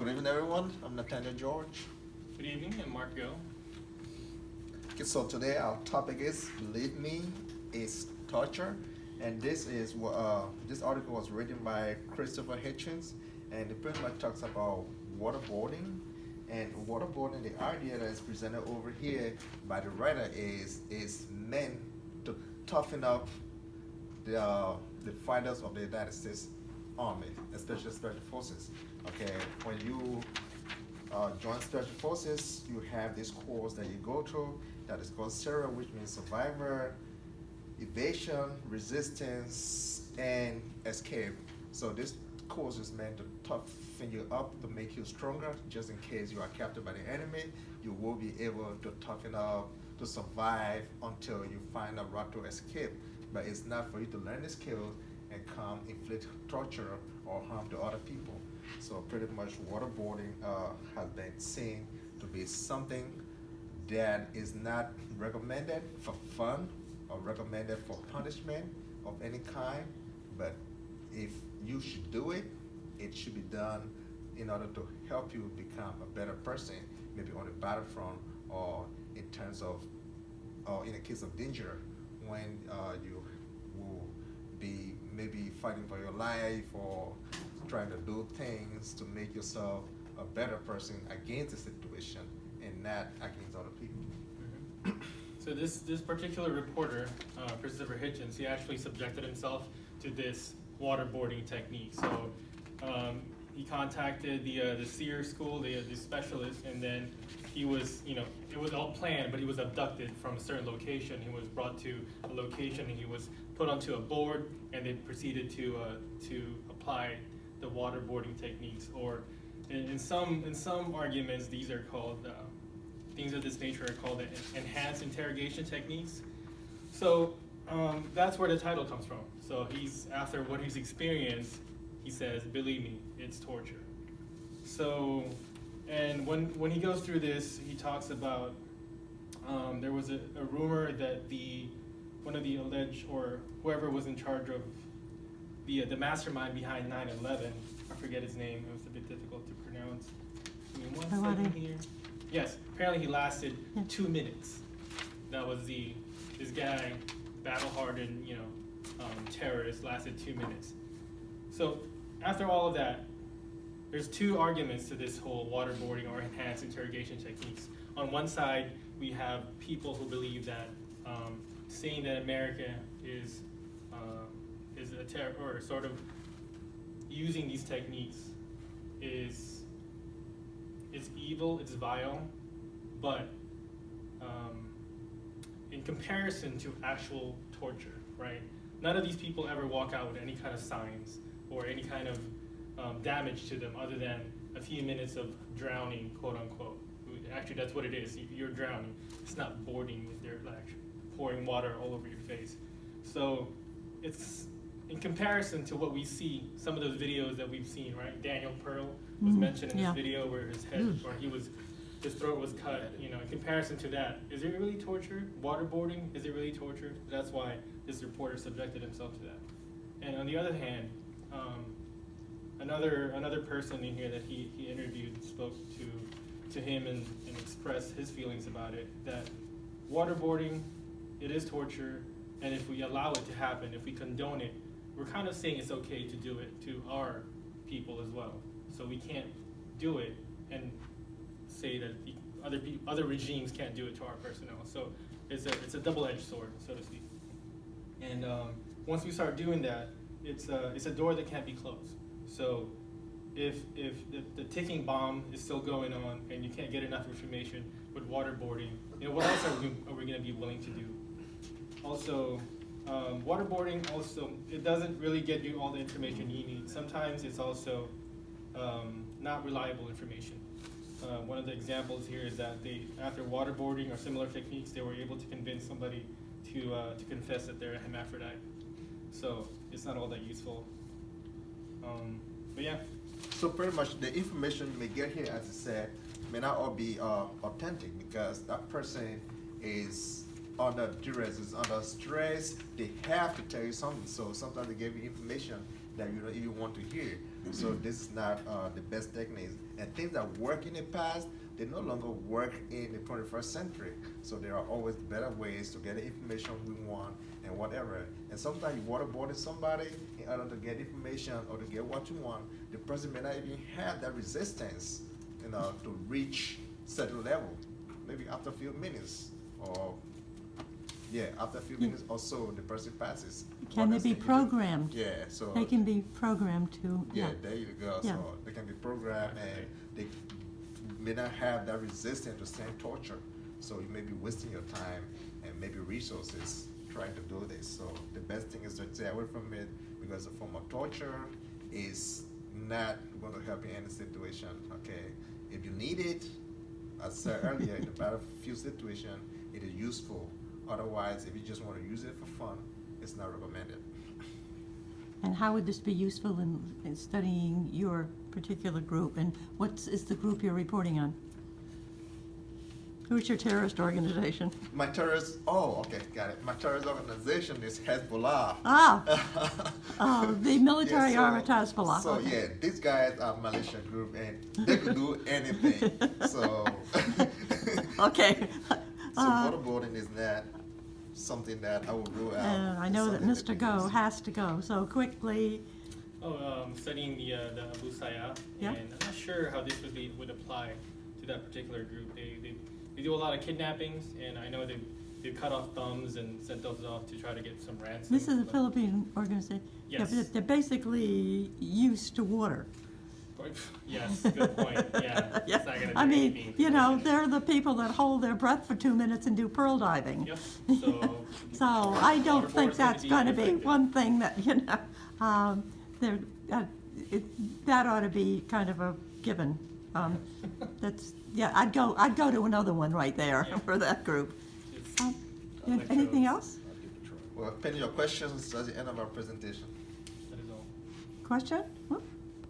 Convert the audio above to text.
Good evening, everyone. I'm Nat George. Good evening, I'm Mark Go. Okay, so today our topic is "Believe Me, is torture," and this article was written by Christopher Hitchens, and it pretty much talks about waterboarding. And waterboarding, the idea that is presented over here by the writer is meant to toughen up the fighters of the United States Army, especially Special Forces. Okay, when you join Special Forces, you have this course that you go through that is called SERA, which means Survivor, Evasion, Resistance, and Escape. So this course is meant to toughen you up to make you stronger, just in case you are captured by the enemy. You will be able to toughen up to survive until you find a route to escape. But it's not for you to learn the skill and come inflict torture or harm to other people. So pretty much waterboarding has been seen to be something that is not recommended for fun or recommended for punishment of any kind, but if you should do it, it should be done in order to help you become a better person, maybe on the battlefront or in terms of, or in a case of danger, when you will be maybe fighting for your life or trying to do things to make yourself a better person against the situation and not against other people. So this particular reporter, Christopher Hitchens, he actually subjected himself to this waterboarding technique. So he contacted the SEER school, the specialist, and then he was, it was all planned, but he was abducted from a certain location. He was brought to a location and he was put onto a board, and they proceeded to apply the waterboarding techniques. Or in some arguments, these are called things of this nature are called enhanced interrogation techniques. So that's where the title comes from. So he's, after what he's experienced, he says, "Believe me, it's torture." So, and when he goes through this, he talks about there was a rumor that one of the alleged, or whoever was in charge of the mastermind behind 9/11, I forget his name, it was a bit difficult to pronounce. Give me 1 second here. Yes, apparently he lasted 2 minutes. That was this guy, battle-hardened, terrorist, lasted 2 minutes. So after all of that, there's two arguments to this whole waterboarding or enhanced interrogation techniques. On one side, we have people who believe that saying that America is a terror, or sort of using these techniques is evil, it's vile, but in comparison to actual torture, right? None of these people ever walk out with any kind of signs or any kind of damage to them other than a few minutes of drowning, quote unquote. Actually, that's what it is. You're drowning. It's not boarding. They're like pouring water all over your face. So it's in comparison to what we see, some of those videos that we've seen, right? Daniel Pearl was mentioned in this video where his head, or his throat was cut. In comparison to that, is it really torture? Waterboarding, is it really torture? That's why this reporter subjected himself to that. And on the other hand, another person in here that he interviewed spoke to him and expressed his feelings about it, that waterboarding, it is torture, and if we allow it to happen, if we condone it, we're kind of saying it's okay to do it to our people as well. So we can't do it and say that other regimes can't do it to our personnel. So it's a double-edged sword, so to speak. And once we start doing that, it's a door that can't be closed. So if the ticking bomb is still going on and you can't get enough information with waterboarding, what else are we going to be willing to do? Also, waterboarding also, it doesn't really get you all the information you need. Sometimes it's also not reliable information. One of the examples here is that after waterboarding or similar techniques, they were able to convince somebody to confess that they're a hermaphrodite. So it's not all that useful. But yeah. So pretty much the information you may get here, as I said, may not all be authentic, because that person is under duress, is under stress. They have to tell you something. So sometimes they give you information that you don't even want to hear. So this is not the best techniques. And things that work in the past, they no longer work in the 21st century. So there are always better ways to get the information we want and whatever. And sometimes you waterboarding somebody in order to get information or to get what you want. The person may not even have that resistance, to reach certain level. Maybe after a few minutes, or after a few minutes or so, the person passes. Can they be Understand? programmed? Yeah, so They can be programmed to, yeah, there you go. Yeah. So they can be programmed, and they may not have that resistance to same torture. So you may be wasting your time and maybe resources trying to do this. So the best thing is to stay away from it, because a form of torture is not going to help you in any situation. Okay, if you need it, as I said earlier, in a few situations, it is useful. Otherwise, if you just want to use it for fun, it's not recommended. And how would this be useful in studying your particular group? And what is the group you're reporting on? Who's your terrorist organization? My terrorist, okay, got it. My terrorist organization is Hezbollah. The military Yeah, arm of Hezbollah. So Okay. yeah, these guys are militia group, and they could do anything. So Okay. so waterboarding is not something that I would rule out. I know that It's Mr. something Go use. has to go, so quickly. Studying the Abu Sayyaf, Yeah. and I'm not sure how this would apply to that particular group. They do a lot of kidnappings, and I know they've cut off thumbs and sent those off to try to get some ransom. This is a but- Philippine organization. Yeah, Yes. but they're basically used to water. Yes, good point. Yeah, Yeah. it's not gonna do I mean, anything. you know, they're the people that hold their breath for 2 minutes and do pearl diving. Yep. So. So I don't think waterboard's that's going to be effective. one thing that, there, that ought to be kind of a given. I'd go to another one right there Yeah. for that group. It's Anything electrodes. else? Well, pending your questions at the end of our presentation. That is all. Question?